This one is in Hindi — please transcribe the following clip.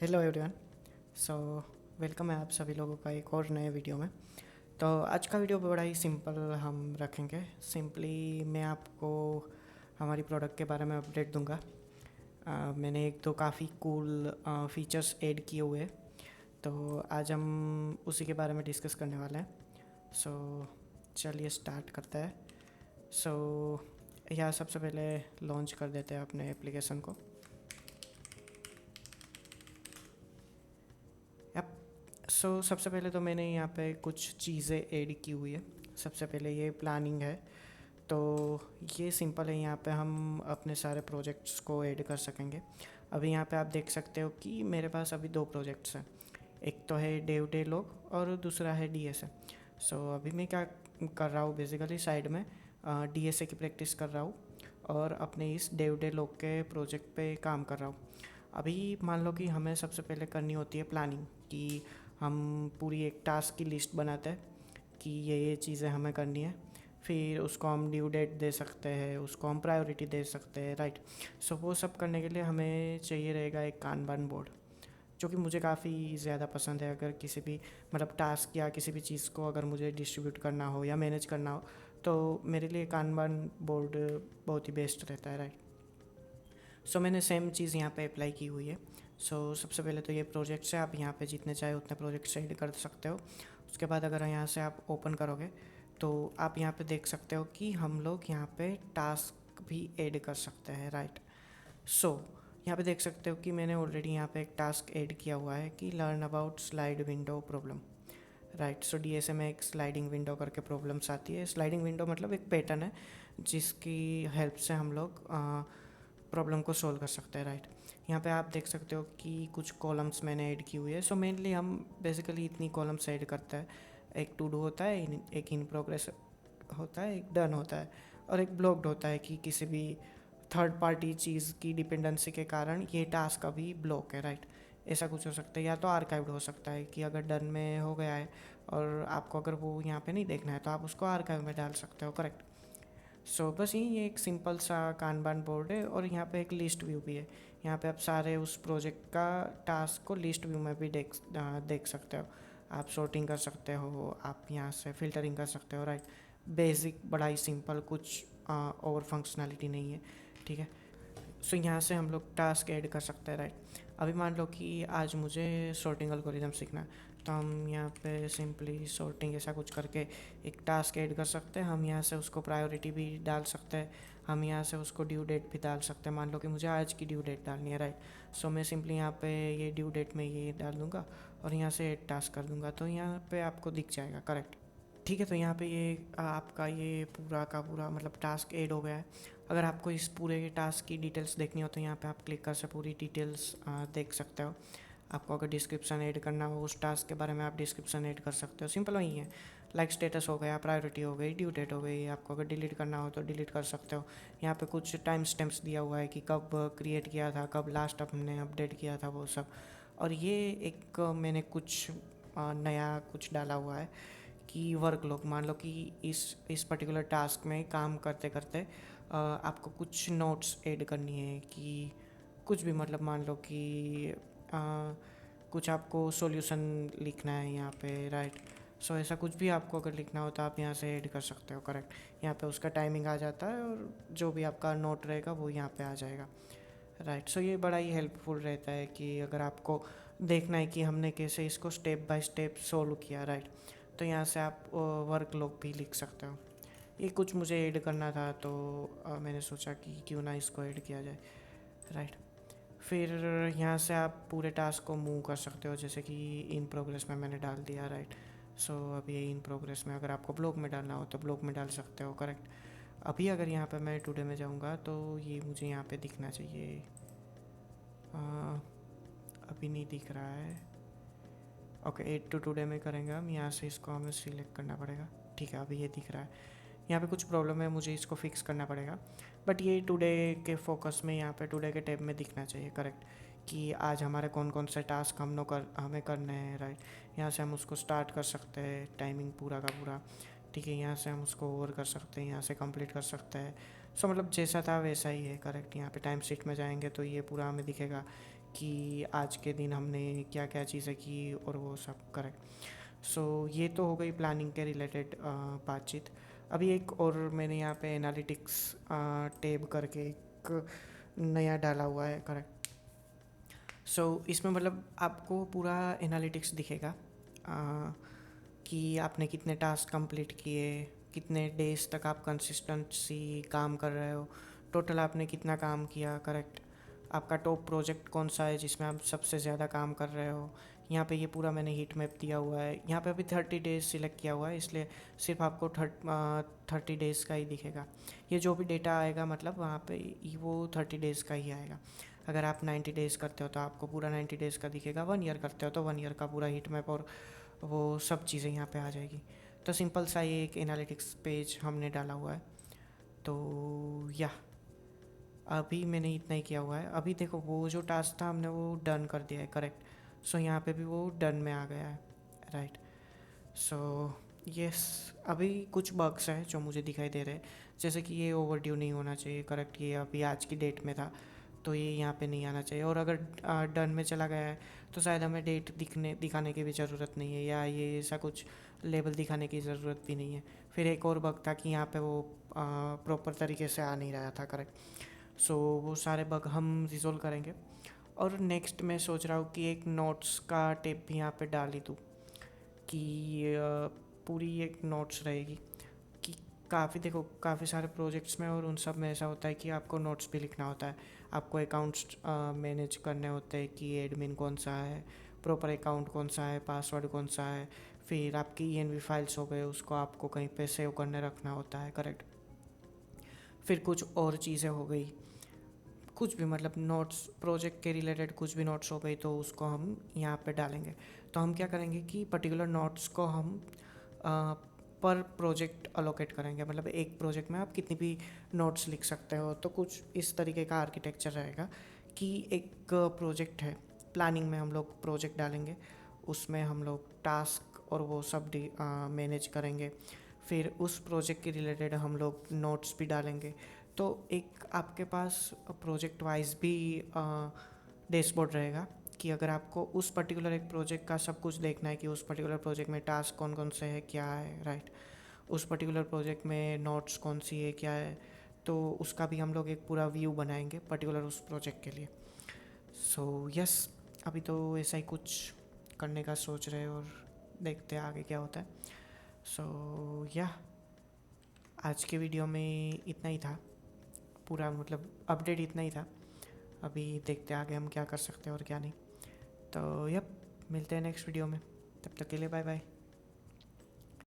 Hello everyone. सो वेलकम है आप सभी लोगों का एक और नए वीडियो में। तो आज का वीडियो बड़ा ही सिंपल हम रखेंगे। सिंपली मैं आपको हमारी प्रोडक्ट के बारे में अपडेट दूंगा। मैंने एक तो काफ़ी कूल फीचर्स ऐड किए हुए हैं, तो आज हम उसी के बारे में डिस्कस करने वाले हैं। सो चलिए स्टार्ट करते हैं। सो यहाँ सबसे पहले लॉन्च कर देते हैं अपने एप्लीकेशन को। सबसे पहले तो मैंने यहाँ पे कुछ चीज़ें ऐड की हुई है। सबसे पहले ये प्लानिंग है, तो ये सिंपल है। यहाँ पे हम अपने सारे प्रोजेक्ट्स को ऐड कर सकेंगे। अभी यहाँ पे आप देख सकते हो कि मेरे पास अभी दो प्रोजेक्ट्स हैं। एक तो है डेव डे लॉग और दूसरा है डीएसए। अभी मैं क्या कर रहा हूँ, बेसिकली साइड में डीएसए की प्रैक्टिस कर रहा हूँ और अपने इस डेव डे लॉग के प्रोजेक्ट पे काम कर रहा हूँ। अभी मान लो कि हमें सबसे पहले करनी होती है प्लानिंग, कि हम पूरी एक टास्क की लिस्ट बनाते हैं कि ये चीज़ें हमें करनी है। फिर उसको हम ड्यू डेट दे सकते हैं, उसको हम प्रायोरिटी दे सकते हैं, राइट। वो सब करने के लिए हमें चाहिए रहेगा एक कानबान बोर्ड, जो कि मुझे काफ़ी ज़्यादा पसंद है। अगर किसी भी मतलब टास्क या किसी भी चीज़ को अगर मुझे डिस्ट्रीब्यूट करना हो या मैनेज करना हो, तो मेरे लिए कानबान बोर्ड बहुत ही बेस्ट रहता है, राइट। मैंने सेम चीज़ यहाँ पे अप्लाई की हुई है। सबसे पहले तो ये प्रोजेक्ट्स है, आप यहाँ पे जितने चाहे उतने प्रोजेक्ट्स ऐड कर सकते हो। उसके बाद अगर यहाँ से आप ओपन करोगे तो आप यहाँ पे देख सकते हो कि हम लोग यहाँ पे टास्क भी ऐड कर सकते हैं, राइट। सो यहाँ पे देख सकते हो कि मैंने ऑलरेडी यहाँ पे एक टास्क ऐड किया हुआ है कि learn about slide window problem, right. DSA में एक स्लाइडिंग विंडो करके प्रॉब्लम्स आती है। स्लाइडिंग विंडो मतलब एक पैटर्न है जिसकी हेल्प से हम लोग प्रॉब्लम को सोल्व कर सकते हैं, राइट। यहाँ पे आप देख सकते हो कि कुछ कॉलम्स मैंने ऐड की हुई है। मेनली हम बेसिकली इतनी कॉलम्स ऐड करते हैं। एक टू डू होता है, एक इन प्रोग्रेस होता है, एक डन होता है और एक ब्लॉक्ड होता है कि किसी भी थर्ड पार्टी चीज़ की डिपेंडेंसी के कारण ये टास्क अभी ब्लॉक है, राइट। ऐसा कुछ हो सकता है, या तो आर्काइव्ड हो सकता है कि अगर डन में हो गया है और आपको अगर वो यहाँ पे नहीं देखना है तो आप उसको आर्काइव में डाल सकते हो, करेक्ट। बस ये एक सिंपल सा कानबान बोर्ड है और यहाँ पे एक लिस्ट व्यू भी है। यहाँ पे आप सारे उस प्रोजेक्ट का टास्क को लिस्ट व्यू में भी देख सकते हो। आप सॉर्टिंग कर सकते हो, आप यहाँ से फ़िल्टरिंग कर सकते हो, राइट। बेसिक, बड़ा ही सिंपल, कुछ और फंक्शनैलिटी नहीं है, ठीक है। यहाँ से हम लोग टास्क ऐड कर सकते हैं, राइट। अभी मान लो कि आज मुझे सॉर्टिंग एल्गोरिदम सीखना है, तो हम यहाँ पे सिंपली सॉर्टिंग ऐसा कुछ करके एक टास्क ऐड कर सकते हैं। हम यहाँ से उसको प्रायोरिटी भी डाल सकते हैं, हम यहाँ से उसको ड्यू डेट भी डाल सकते हैं। मान लो कि मुझे आज की ड्यू डेट डालनी है, राइट। मैं सिंपली यहाँ पे ये ड्यू डेट में ये डाल दूँगा और यहाँ से ऐड टास्क कर दूँगा, तो यहाँ पे आपको दिख जाएगा, करेक्ट। ठीक है, तो यहाँ पे ये आपका ये पूरा का पूरा मतलब टास्क ऐड हो गया है। अगर आपको इस पूरे टास्क की डिटेल्स देखनी हो तो यहाँ पे आप क्लिक कर से पूरी डिटेल्स देख सकते हो। आपको अगर डिस्क्रिप्शन ऐड करना हो उस टास्क के बारे में, आप डिस्क्रिप्शन ऐड कर सकते हो। सिंपल वही है, लाइक स्टेटस हो गया, प्रायोरिटी हो गई, ड्यू डेट हो गई। आपको अगर डिलीट करना हो तो डिलीट कर सकते हो। यहाँ पे कुछ टाइम स्टैम्प्स दिया हुआ है कि कब क्रिएट किया था, कब लास्ट हमने अपडेट किया था, वो सब। और ये एक मैंने कुछ नया कुछ डाला हुआ है कि वर्कलोग, मान लो कि इस पर्टिकुलर टास्क में काम करते करते आपको कुछ नोट्स ऐड करनी है कि कुछ भी, मतलब मान लो कि कुछ आपको सॉल्यूशन लिखना है यहाँ पे, राइट। ऐसा कुछ भी आपको अगर लिखना हो तो आप यहाँ से ऐड कर सकते हो, करेक्ट। यहाँ पे उसका टाइमिंग आ जाता है और जो भी आपका नोट रहेगा वो यहाँ पे आ जाएगा, राइट। ये बड़ा ही हेल्पफुल रहता है कि अगर आपको देखना है कि हमने कैसे इसको स्टेप बाय स्टेप सोल्व किया, राइट। तो यहाँ से आप वर्क लॉग भी लिख सकते हो। ये कुछ मुझे ऐड करना था तो मैंने सोचा कि क्यों ना इसको ऐड किया जाए, राइट। फिर यहाँ से आप पूरे टास्क को मूव कर सकते हो, जैसे कि इन प्रोग्रेस में मैंने डाल दिया, राइट। अभी ये इन प्रोग्रेस में, अगर आपको ब्लॉग में डालना हो तो ब्लॉग में डाल सकते हो, करेक्ट। अभी अगर यहाँ पे मैं टुडे में जाऊँगा तो ये मुझे यहाँ पे दिखना चाहिए। अभी नहीं दिख रहा है। ओके, 8 टू टुडे में करेंगे हम। यहाँ से इसको हमें सिलेक्ट करना पड़ेगा, ठीक है। अभी ये दिख रहा है। यहाँ पे कुछ प्रॉब्लम है, मुझे इसको फिक्स करना पड़ेगा। बट ये टुडे के फोकस में, यहाँ पे टुडे के टैब में दिखना चाहिए, करेक्ट, कि आज हमारे कौन कौन से टास्क हमें करने हैं, राइट। यहाँ से हम उसको स्टार्ट कर सकते हैं, टाइमिंग पूरा का पूरा, ठीक है। यहाँ से हम उसको ओवर कर सकते हैं, यहाँ से कंप्लीट कर सकते हैं। मतलब जैसा था वैसा ही है, करेक्ट। यहाँ पे टाइम शीट में जाएंगे तो ये पूरा हमें दिखेगा कि आज के दिन हमने क्या क्या चीज़ें की और वो सब। करेक्ट। सो ये तो हो गई प्लानिंग के रिलेटेड बातचीत। अभी एक और मैंने यहाँ पे एनालिटिक्स टैब करके एक नया डाला हुआ है। करेक्ट। सो इसमें मतलब आपको पूरा एनालिटिक्स दिखेगा कि आपने कितने टास्क कंप्लीट किए, कितने डेज तक आप कंसिस्टेंसी काम कर रहे हो, टोटल आपने कितना काम किया। करेक्ट। आपका टॉप प्रोजेक्ट कौन सा है जिसमें आप सबसे ज़्यादा काम कर रहे हो। यहाँ पे ये पूरा मैंने हीट मैप दिया हुआ है। यहाँ पे अभी 30 डेज सिलेक्ट किया हुआ है, इसलिए सिर्फ आपको 30 डेज़ का ही दिखेगा। ये जो भी डेटा आएगा मतलब वहाँ पे वो 30 डेज़ का ही आएगा। अगर आप 90 डेज़ करते हो तो आपको पूरा 90 डेज़ का दिखेगा, 1 ईयर करते हो तो 1 ईयर का पूरा हीट मैप और वो सब चीज़ें यहाँ पे आ जाएगी। तो सिंपल सा ये एक एनालिटिक्स पेज हमने डाला हुआ है। तो या अभी मैंने इतना ही किया हुआ है। अभी देखो वो जो टास्क था हमने वो डन कर दिया है। करेक्ट। सो यहाँ पे भी वो डन में आ गया है। राइट। सो यस, अभी कुछ बग्स हैं जो मुझे दिखाई दे रहे हैं, जैसे कि ये ओवरड्यू नहीं होना चाहिए। करेक्ट। ये अभी आज की डेट में था तो ये यहाँ पे नहीं आना चाहिए, और अगर डन में चला गया है तो शायद हमें डेट दिखाने की भी ज़रूरत नहीं है, या ये ऐसा कुछ लेबल दिखाने की ज़रूरत भी नहीं है। फिर एक और बग था कि यहाँ पे वो प्रॉपर तरीके से आ नहीं रहा था। करेक्ट। सो वो सारे बग हम रिजोल्व करेंगे। और नेक्स्ट मैं सोच रहा हूँ कि एक नोट्स का टेप भी यहाँ पे डाल ही दूँ, कि पूरी एक नोट्स रहेगी कि काफ़ी देखो काफ़ी सारे प्रोजेक्ट्स में और उन सब में ऐसा होता है कि आपको नोट्स भी लिखना होता है, आपको अकाउंट्स मैनेज करने होते हैं कि एडमिन कौन सा है, प्रॉपर अकाउंट कौन सा है, पासवर्ड कौन सा है, फिर आपकी ENV फाइल्स हो गए उसको आपको कहीं पे सेव करने रखना होता है। करेक्ट। फिर कुछ और चीज़ें हो गई, कुछ भी मतलब नोट्स प्रोजेक्ट के रिलेटेड कुछ भी नोट्स हो गई तो उसको हम यहाँ पे डालेंगे। तो हम क्या करेंगे कि पर्टिकुलर नोट्स को हम पर प्रोजेक्ट अलोकेट करेंगे, मतलब एक प्रोजेक्ट में आप कितनी भी नोट्स लिख सकते हो। तो कुछ इस तरीके का आर्किटेक्चर रहेगा कि एक प्रोजेक्ट है, प्लानिंग में हम लोग प्रोजेक्ट डालेंगे, उसमें हम लोग टास्क और वो सब मैनेज करेंगे। फिर उस प्रोजेक्ट के रिलेटेड हम लोग नोट्स भी डालेंगे। तो एक आपके पास प्रोजेक्ट वाइज भी डैशबोर्ड रहेगा कि अगर आपको उस पर्टिकुलर एक प्रोजेक्ट का सब कुछ देखना है कि उस पर्टिकुलर प्रोजेक्ट में टास्क कौन कौन से है, क्या है। राइट। उस पर्टिकुलर प्रोजेक्ट में नोट्स कौन सी है, क्या है, तो उसका भी हम लोग एक पूरा व्यू बनाएंगे पर्टिकुलर उस प्रोजेक्ट के लिए। सो यस, अभी तो ऐसा ही कुछ करने का सोच रहे हैं और देखते हैं आगे क्या होता है। सो या आज के वीडियो में इतना ही था, पूरा मतलब अपडेट इतना ही था। अभी देखते हैं आगे हम क्या कर सकते हैं और क्या नहीं। तो यप, मिलते हैं नेक्स्ट वीडियो में, तब तक के लिए बाय बाय।